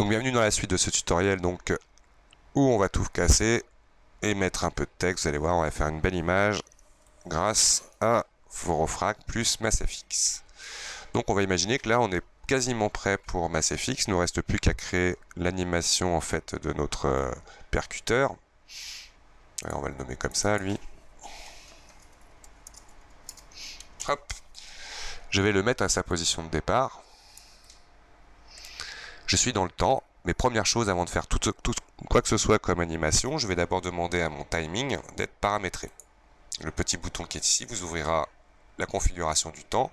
Donc bienvenue dans la suite de ce tutoriel donc où on va tout casser et mettre un peu de texte. Vous allez voir, on va faire une belle image grâce à Forofrag plus MassFX. Donc on va imaginer que là on est quasiment prêt pour MassFX. Il ne nous reste plus qu'à créer l'animation en fait de notre percuteur. Alors, on va le nommer comme ça lui. Hop. Je vais le mettre à sa position de départ. Je suis dans le temps. Mais première chose, avant de faire quoi que ce soit comme animation, je vais d'abord demander à mon timing d'être paramétré. Le petit bouton qui est ici vous ouvrira la configuration du temps.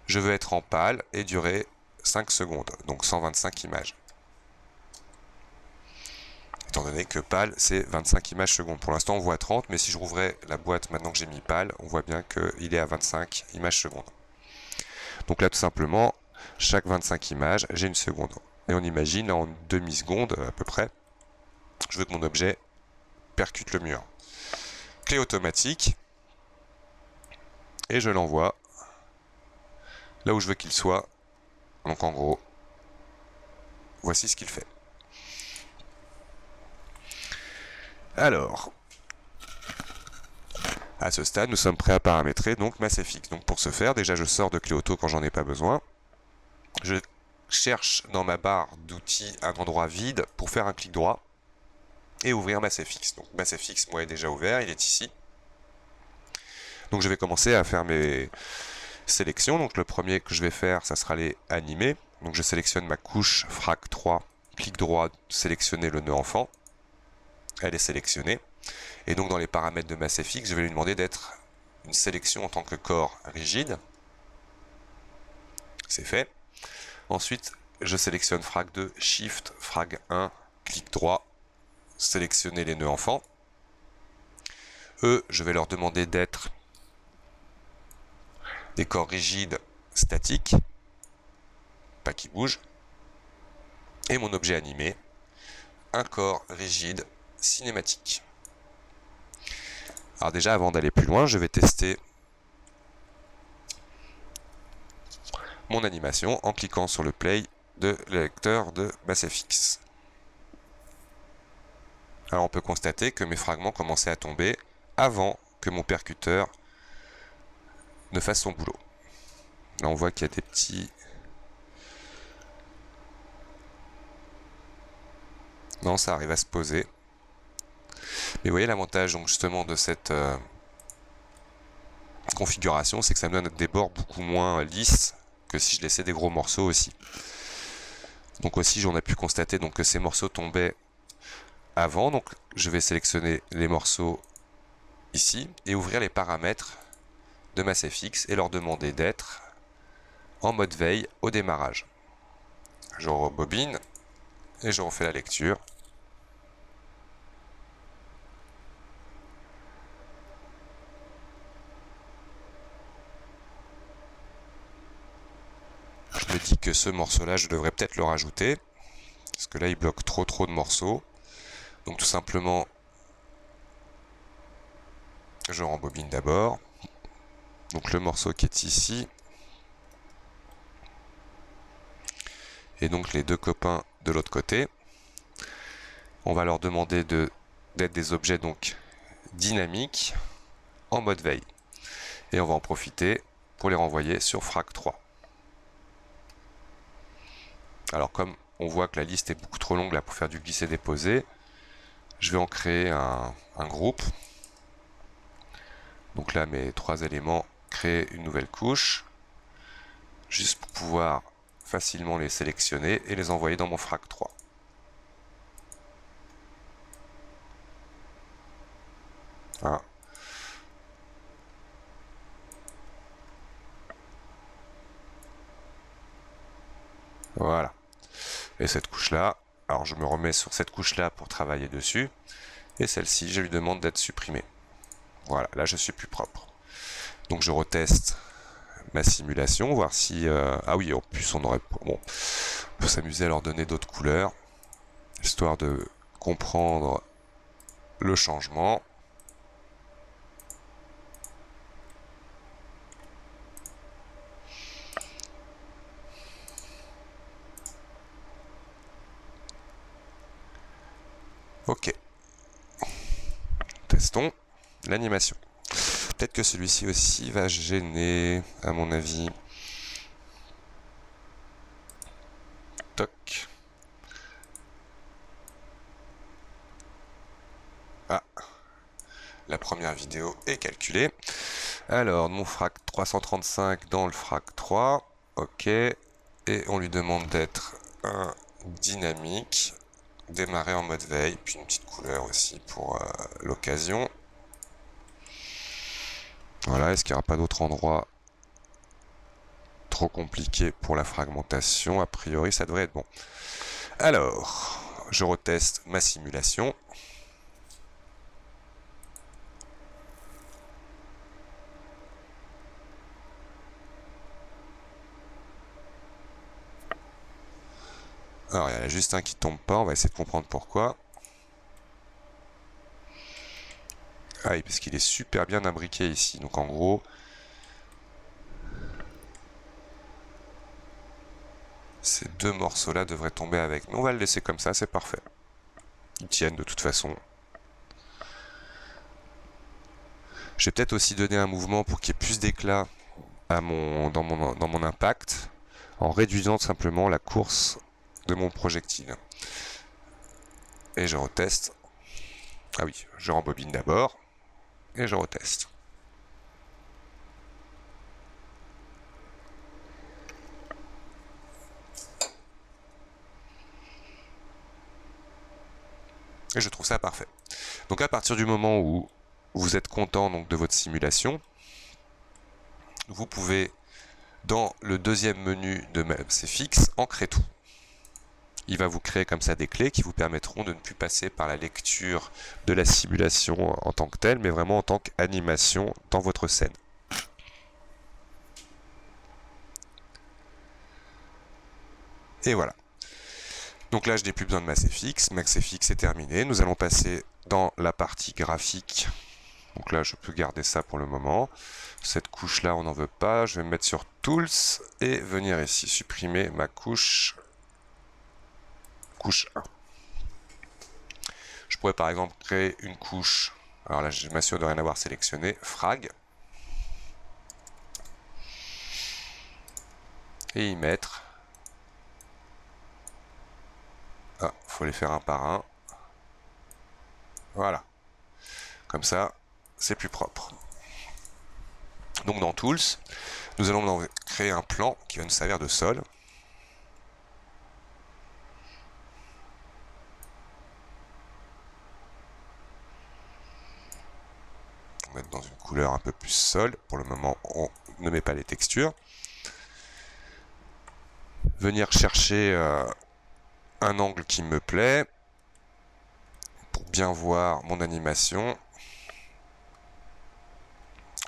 Je veux être en pâle et durer 5 secondes, donc 125 images. Étant donné que pâle, c'est 25 images secondes. Pour l'instant, on voit 30, mais si je rouvrais la boîte maintenant que j'ai mis pâle, on voit bien qu'il est à 25 images secondes. Donc là, tout simplement, chaque 25 images, j'ai une seconde. Et on imagine en demi-seconde à peu près, je veux que mon objet percute le mur. Clé automatique, et je l'envoie là où je veux qu'il soit. Donc en gros, voici ce qu'il fait. Alors, à ce stade, nous sommes prêts à paramétrer donc MassFX. Donc pour ce faire, déjà je sors de clé auto quand j'en ai pas besoin. Je cherche dans ma barre d'outils un endroit vide pour faire un clic droit et ouvrir MassFX. Donc MassFX, moi, est déjà ouvert, il est ici. Donc je vais commencer à faire mes sélections. Donc le premier que je vais faire, ça sera les animés. Donc je sélectionne ma couche Frag 3, clic droit, sélectionner le nœud enfant. Elle est sélectionnée. Et donc dans les paramètres de MassFX, je vais lui demander d'être une sélection en tant que corps rigide. C'est fait. Ensuite, je sélectionne Frag 2, Shift, Frag 1, clic droit, sélectionner les nœuds enfants. Eux, je vais leur demander d'être des corps rigides statiques, pas qui bougent. Et mon objet animé, un corps rigide cinématique. Alors déjà, avant d'aller plus loin, je vais tester mon animation en cliquant sur le play de l'électeur de MassFX. Alors on peut constater que mes fragments commençaient à tomber avant que mon percuteur ne fasse son boulot. Là on voit qu'il y a des petits... Non, ça arrive à se poser. Mais vous voyez l'avantage donc justement de cette configuration, c'est que ça me donne des bords beaucoup moins lisses que si je laissais des gros morceaux aussi. Donc aussi on a pu constater donc, que ces morceaux tombaient avant. Donc je vais sélectionner les morceaux ici et ouvrir les paramètres de MassFX et leur demander d'être en mode veille au démarrage. Je rebobine et je refais la lecture. Je me dis que ce morceau-là, je devrais peut-être le rajouter, parce que là, il bloque trop de morceaux. Donc tout simplement, je rembobine d'abord. Donc le morceau qui est ici. Et donc les deux copains de l'autre côté. On va leur demander d'être des objets donc dynamiques en mode veille. Et on va en profiter pour les renvoyer sur Frag 3. Alors comme on voit que la liste est beaucoup trop longue là pour faire du glisser-déposer, je vais en créer un groupe. Donc là mes 3 éléments, créer une nouvelle couche, juste pour pouvoir facilement les sélectionner et les envoyer dans mon Frag 3. Voilà. Voilà. Et cette couche-là, alors je me remets sur cette couche-là pour travailler dessus. Et celle-ci, je lui demande d'être supprimée. Voilà, là je suis plus propre. Donc je reteste ma simulation, voir si... Ah oui, en plus on aurait... Bon, on peut s'amuser à leur donner d'autres couleurs, histoire de comprendre le changement. Ok. Testons l'animation. Peut-être que celui-ci aussi va gêner, à mon avis. Toc. Ah. La première vidéo est calculée. Alors, mon frac 335 dans le frac 3. Ok. Et on lui demande d'être un dynamique. Démarrer en mode veille. Puis une petite couleur aussi pour l'occasion. Voilà. Est-ce qu'il n'y aura pas d'autre endroit trop compliqué pour la fragmentation? A priori, ça devrait être bon. Alors, je reteste ma simulation. Alors, il y en a juste un qui tombe pas, on va essayer de comprendre pourquoi. Ah oui, parce qu'il est super bien imbriqué ici. Donc en gros, ces deux morceaux-là devraient tomber avec. Mais on va le laisser comme ça, c'est parfait. Ils tiennent de toute façon. Je vais peut-être aussi donner un mouvement pour qu'il y ait plus d'éclat dans mon impact, en réduisant simplement la course de mon projectile. Et je reteste. Ah oui, je rembobine d'abord. Et je reteste. Et je trouve ça parfait. Donc à partir du moment où vous êtes content donc, de votre simulation, vous pouvez, dans le deuxième menu de MapsFX, ancrer tout. Il va vous créer comme ça des clés qui vous permettront de ne plus passer par la lecture de la simulation en tant que telle, mais vraiment en tant qu'animation dans votre scène. Et voilà. Donc là, je n'ai plus besoin de MaxFX. MaxFX est terminé. Nous allons passer dans la partie graphique. Donc là, je peux garder ça pour le moment. Cette couche-là, on n'en veut pas. Je vais me mettre sur Tools et venir ici supprimer ma couche 1. Je pourrais par exemple créer une couche. Alors là, je m'assure de rien avoir sélectionné. Frag. Et y mettre. Ah, faut les faire un par un. Voilà. Comme ça, c'est plus propre. Donc dans Tools, nous allons créer un plan qui va nous servir de sol. On va mettre dans une couleur un peu plus sol. Pour le moment, on ne met pas les textures. Venir chercher un angle qui me plaît pour bien voir mon animation.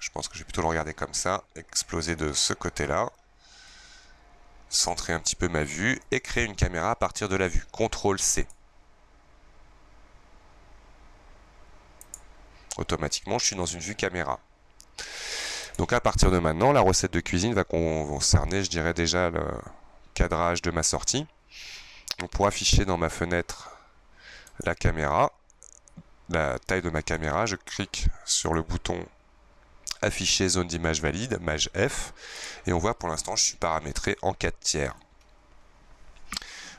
Je pense que je vais plutôt le regarder comme ça, exploser de ce côté-là, centrer un petit peu ma vue et créer une caméra à partir de la vue. CTRL-C. Automatiquement, je suis dans une vue caméra. Donc à partir de maintenant, la recette de cuisine va concerner, je dirais déjà, le cadrage de ma sortie. Donc pour afficher dans ma fenêtre la caméra, la taille de ma caméra, je clique sur le bouton afficher zone d'image valide, Maj F, et on voit pour l'instant je suis paramétré en 4/3.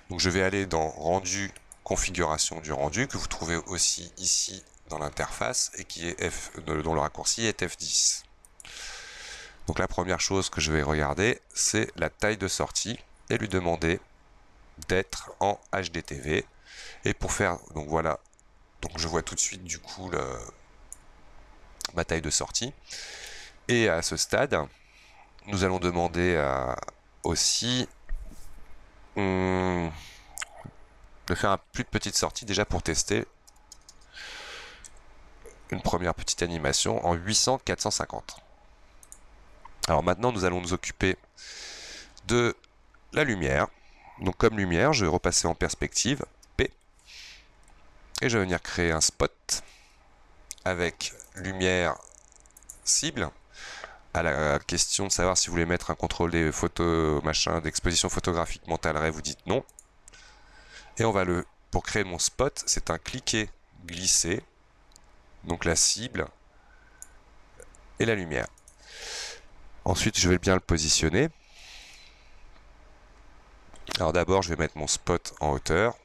Donc je vais aller dans rendu, configuration du rendu, que vous trouvez aussi ici dans l'interface, et qui est dont le raccourci est F10. Donc la première chose que je vais regarder, c'est la taille de sortie, et lui demander d'être en HDTV. Et pour faire, donc voilà, donc je vois tout de suite du coup ma taille de sortie. Et à ce stade, nous allons demander aussi de faire un plus de petite sortie déjà pour tester une première petite animation en 800-450. Alors maintenant, nous allons nous occuper de la lumière. Donc comme lumière, je vais repasser en perspective, P, et je vais venir créer un spot avec lumière cible. À la question de savoir si vous voulez mettre un contrôle des photos, machin, d'exposition photographique mentale, vous dites non. Et on va le pour créer mon spot, c'est un cliquer, glisser, donc la cible et la lumière. Ensuite, je vais bien le positionner. Alors d'abord, je vais mettre mon spot en hauteur.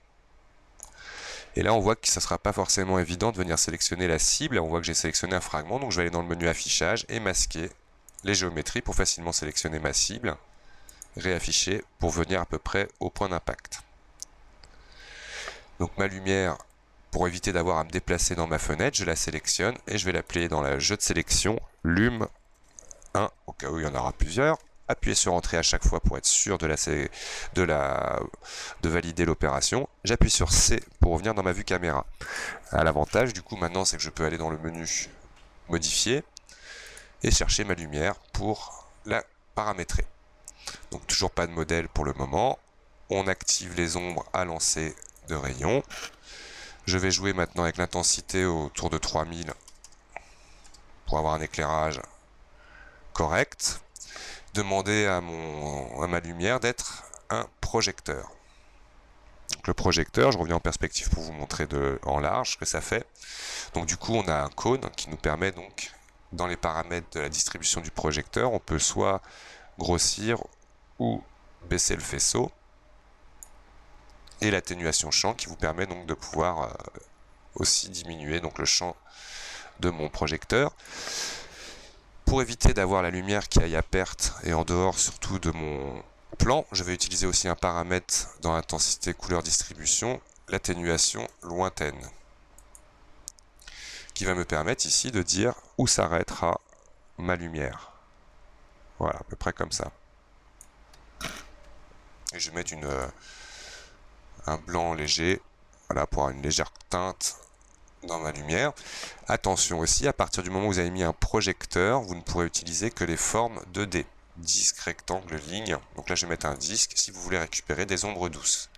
Et là, on voit que ça ne sera pas forcément évident de venir sélectionner la cible. On voit que j'ai sélectionné un fragment, donc je vais aller dans le menu affichage et masquer les géométries pour facilement sélectionner ma cible, réafficher pour venir à peu près au point d'impact. Donc ma lumière, pour éviter d'avoir à me déplacer dans ma fenêtre, je la sélectionne et je vais l'appeler dans le jeu de sélection Lum 1, au cas où il y en aura plusieurs. Appuyez sur Entrée à chaque fois pour être sûr de valider l'opération. J'appuie sur C pour revenir dans ma vue caméra. L'avantage du coup maintenant, c'est que je peux aller dans le menu Modifier et chercher ma lumière pour la paramétrer. Donc toujours pas de modèle pour le moment. On active les ombres à lancer de rayon. Je vais jouer maintenant avec l'intensité autour de 3000 pour avoir un éclairage correct. Demander à ma lumière d'être un projecteur. Donc le projecteur, je reviens en perspective pour vous montrer en large ce que ça fait. Donc du coup, on a un cône qui nous permet donc, dans les paramètres de la distribution du projecteur, on peut soit grossir ou baisser le faisceau. Et l'atténuation champ qui vous permet donc de pouvoir aussi diminuer donc le champ de mon projecteur. Pour éviter d'avoir la lumière qui aille à perte et en dehors surtout de mon plan, je vais utiliser aussi un paramètre dans l'intensité couleur distribution, l'atténuation lointaine, qui va me permettre ici de dire où s'arrêtera ma lumière. Voilà, à peu près comme ça. Et je vais mettre un blanc léger, voilà, pour avoir une légère teinte dans ma lumière. Attention aussi, à partir du moment où vous avez mis un projecteur, vous ne pourrez utiliser que les formes 2D, disque, rectangle, ligne. Donc là je vais mettre un disque si vous voulez récupérer des ombres douces.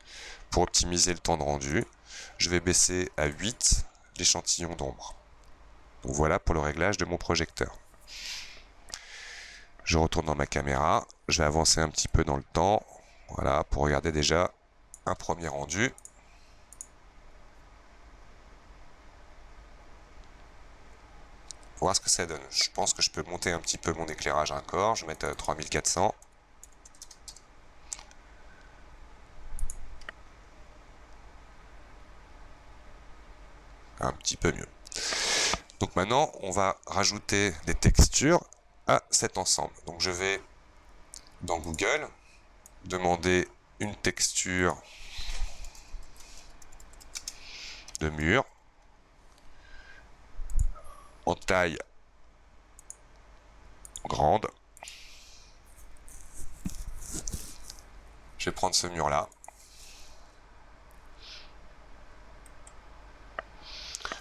Pour optimiser le temps de rendu, je vais baisser à 8 l'échantillon d'ombre. Donc voilà pour le réglage de mon projecteur. Je retourne dans ma caméra, je vais avancer un petit peu dans le temps, voilà, pour regarder déjà un premier rendu. Voir ce que ça donne. Je pense que je peux monter un petit peu mon éclairage encore. Je vais mettre 3400. Un petit peu mieux. Donc maintenant, on va rajouter des textures à cet ensemble. Donc je vais dans Google demander une texture de mur en taille grande. Je vais prendre ce mur là.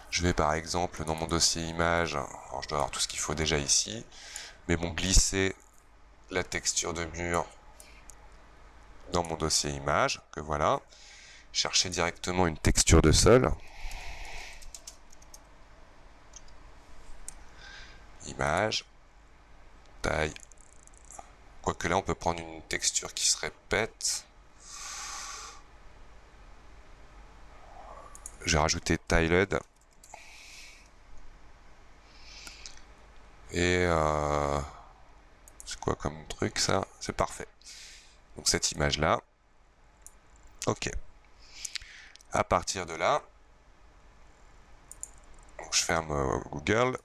Je vais par exemple dans mon dossier image, alors je dois avoir tout ce qu'il faut déjà ici, mais bon, glisser la texture de mur dans mon dossier image, que voilà. Chercher directement une texture de sol. Image, taille. Quoique là, on peut prendre une texture qui se répète. J'ai rajouté Tiled. Et c'est quoi comme truc ça? C'est parfait. Donc cette image là. Ok. À partir de là, donc je ferme Google.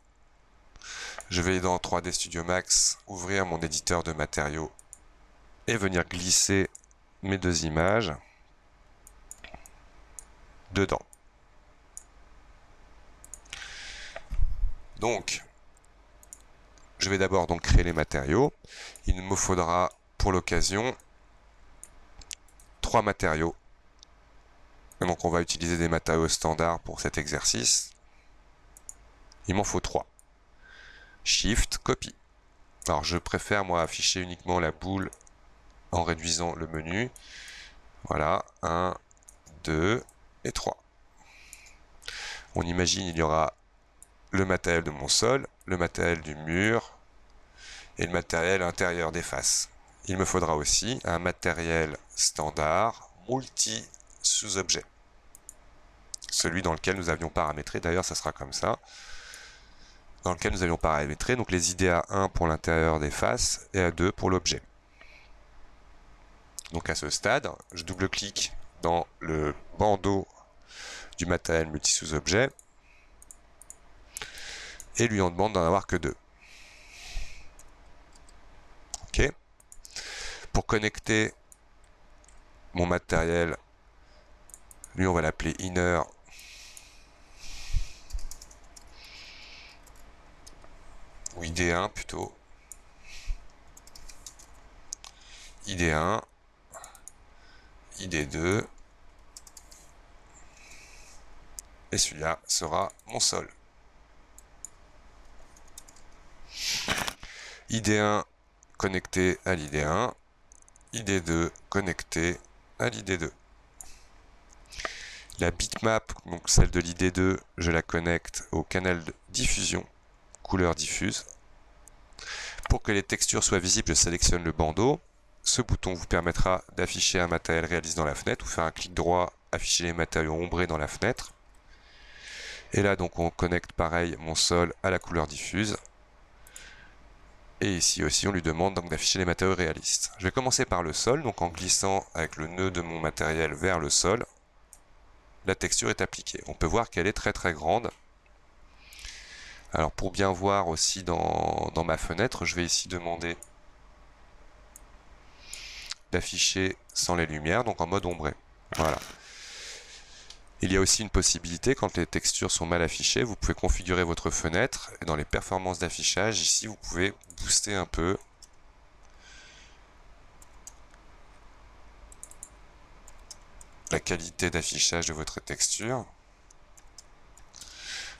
Je vais dans 3D Studio Max, ouvrir mon éditeur de matériaux et venir glisser mes deux images dedans. Donc, je vais d'abord donc créer les matériaux. Il me faudra pour l'occasion 3 matériaux. Et donc on va utiliser des matériaux standards pour cet exercice. Il m'en faut 3. Shift, copie. Alors je préfère moi afficher uniquement la boule en réduisant le menu. Voilà, 1, 2 et 3. On imagine il y aura le matériel de mon sol, le matériel du mur et le matériel intérieur des faces. Il me faudra aussi un matériel standard multi sous-objet. celui dans lequel nous avions paramétré. D'ailleurs, ça sera comme ça. Dans lequel nous avions paramétré donc les idées A1 pour l'intérieur des faces et A2 pour l'objet. Donc à ce stade, je double-clique dans le bandeau du matériel multi-sous-objet et lui en demande d'en avoir que 2. OK. Pour connecter mon matériel, lui on va l'appeler inner ou ID1 plutôt. ID1, ID2, et celui-là sera mon sol. ID1 connecté à l'ID1, ID2 connecté à l'ID2. La bitmap, donc celle de l'ID2, je la connecte au canal de diffusion, couleur diffuse. Pour que les textures soient visibles, je sélectionne le bandeau. Ce bouton vous permettra d'afficher un matériel réaliste dans la fenêtre ou faire un clic droit, afficher les matériaux ombrés dans la fenêtre. Et là, donc, on connecte pareil mon sol à la couleur diffuse. Et ici aussi, on lui demande donc d'afficher les matériaux réalistes. Je vais commencer par le sol, donc en glissant avec le nœud de mon matériel vers le sol, la texture est appliquée. On peut voir qu'elle est très très grande. Alors pour bien voir aussi dans ma fenêtre, je vais ici demander d'afficher sans les lumières, donc en mode ombré. Voilà. Il y a aussi une possibilité, quand les textures sont mal affichées, vous pouvez configurer votre fenêtre, et dans les performances d'affichage, ici vous pouvez booster un peu la qualité d'affichage de votre texture.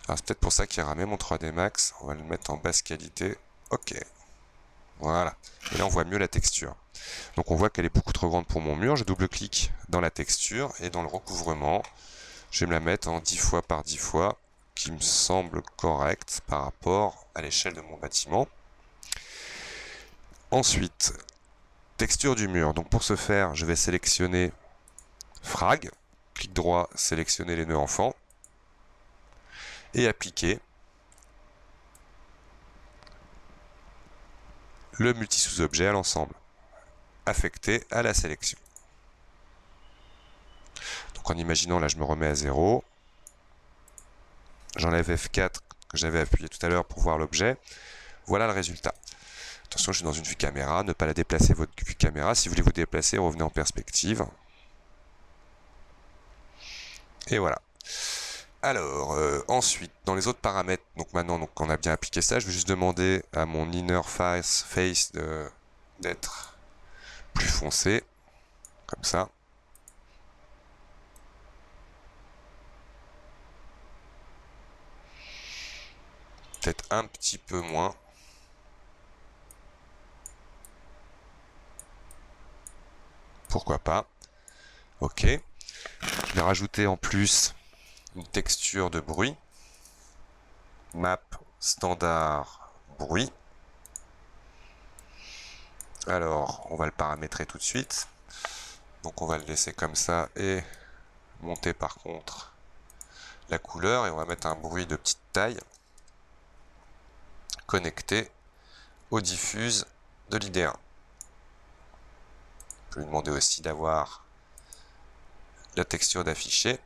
Alors c'est peut-être pour ça qu'il a ramé mon 3D Max, on va le mettre en basse qualité, ok. Voilà, et là on voit mieux la texture. Donc on voit qu'elle est beaucoup trop grande pour mon mur, je double-clique dans la texture, et dans le recouvrement, je vais me la mettre en 10 fois par 10 fois, qui me semble correct par rapport à l'échelle de mon bâtiment. Ensuite, texture du mur. Donc pour ce faire, je vais sélectionner Frag, clic droit, sélectionner les nœuds enfants, et appliquer le multi-sous-objet à l'ensemble, affecté à la sélection. Donc en imaginant, là je me remets à 0, j'enlève F4 que j'avais appuyé tout à l'heure pour voir l'objet, voilà le résultat. Attention, je suis dans une vue caméra, ne pas la déplacer votre vue caméra, si vous voulez vous déplacer, revenez en perspective. Et voilà. Alors, ensuite, dans les autres paramètres, donc maintenant donc, on a bien appliqué ça, je vais juste demander à mon inner face d'être plus foncé, comme ça. Peut-être un petit peu moins. Pourquoi pas. Ok. Je vais rajouter en plus une texture de bruit. Map standard bruit. Alors, on va le paramétrer tout de suite. Donc on va le laisser comme ça et monter par contre la couleur. Et on va mettre un bruit de petite taille connecté au diffuse de l'ID1. On peut lui demander aussi d'avoir la texture d'afficher.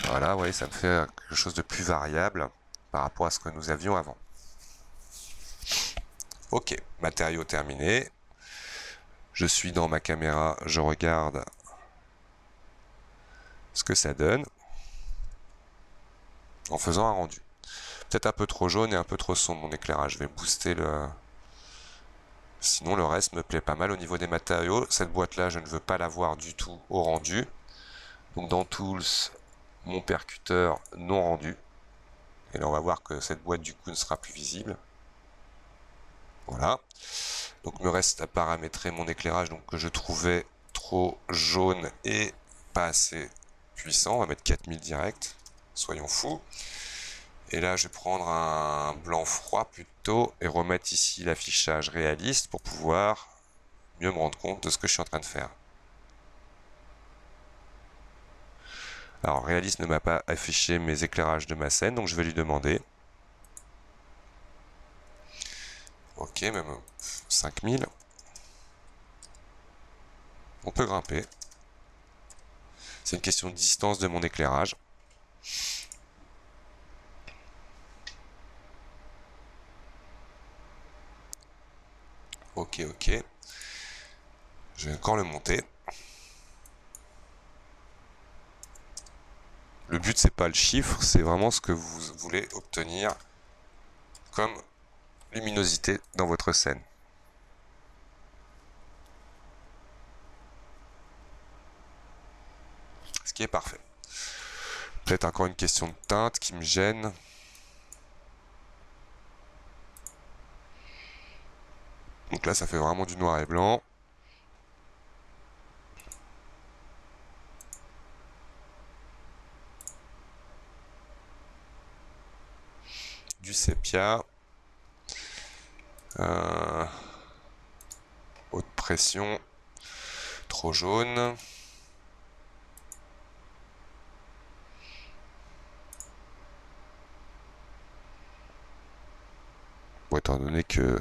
Voilà, vous voyez, ça me fait quelque chose de plus variable par rapport à ce que nous avions avant. Ok, matériau terminé. Je suis dans ma caméra, je regarde ce que ça donne en faisant un rendu. Peut-être un peu trop jaune et un peu trop sombre mon éclairage. Je vais booster le... Sinon le reste me plaît pas mal au niveau des matériaux. Cette boîte là je ne veux pas la voir du tout au rendu. Donc dans Tools, mon percuteur non rendu. Et là on va voir que cette boîte du coup ne sera plus visible. Voilà. Donc il me reste à paramétrer mon éclairage donc, que je trouvais trop jaune et pas assez puissant. On va mettre 4000 direct. Soyons fous. Et là, je vais prendre un blanc froid plutôt et remettre ici l'affichage réaliste pour pouvoir mieux me rendre compte de ce que je suis en train de faire. Alors Realist ne m'a pas affiché mes éclairages de ma scène, donc je vais lui demander. Ok, même 5000. On peut grimper. C'est une question de distance de mon éclairage. Ok, ok. Je vais encore le monter. Le but, c'est pas le chiffre, c'est vraiment ce que vous voulez obtenir comme luminosité dans votre scène. Ce qui est parfait. Peut-être encore une question de teinte qui me gêne. Donc là, ça fait vraiment du noir et blanc. Du sépia. Haute pression. Trop jaune. Bon, étant donné que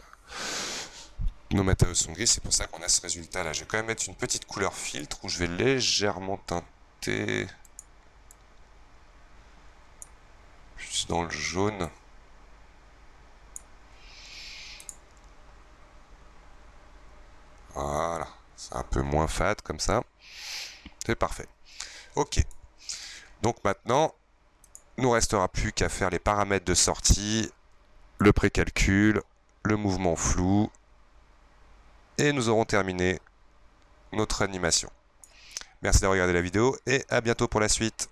nos matériaux sont gris, c'est pour ça qu'on a ce résultat là. Je vais quand même mettre une petite couleur filtre où je vais légèrement teinter plus dans le jaune. Voilà, c'est un peu moins fade comme ça. C'est parfait. Ok. Donc maintenant, il ne nous restera plus qu'à faire les paramètres de sortie, le précalcul, le mouvement flou, et nous aurons terminé notre animation. Merci d'avoir regardé la vidéo et à bientôt pour la suite.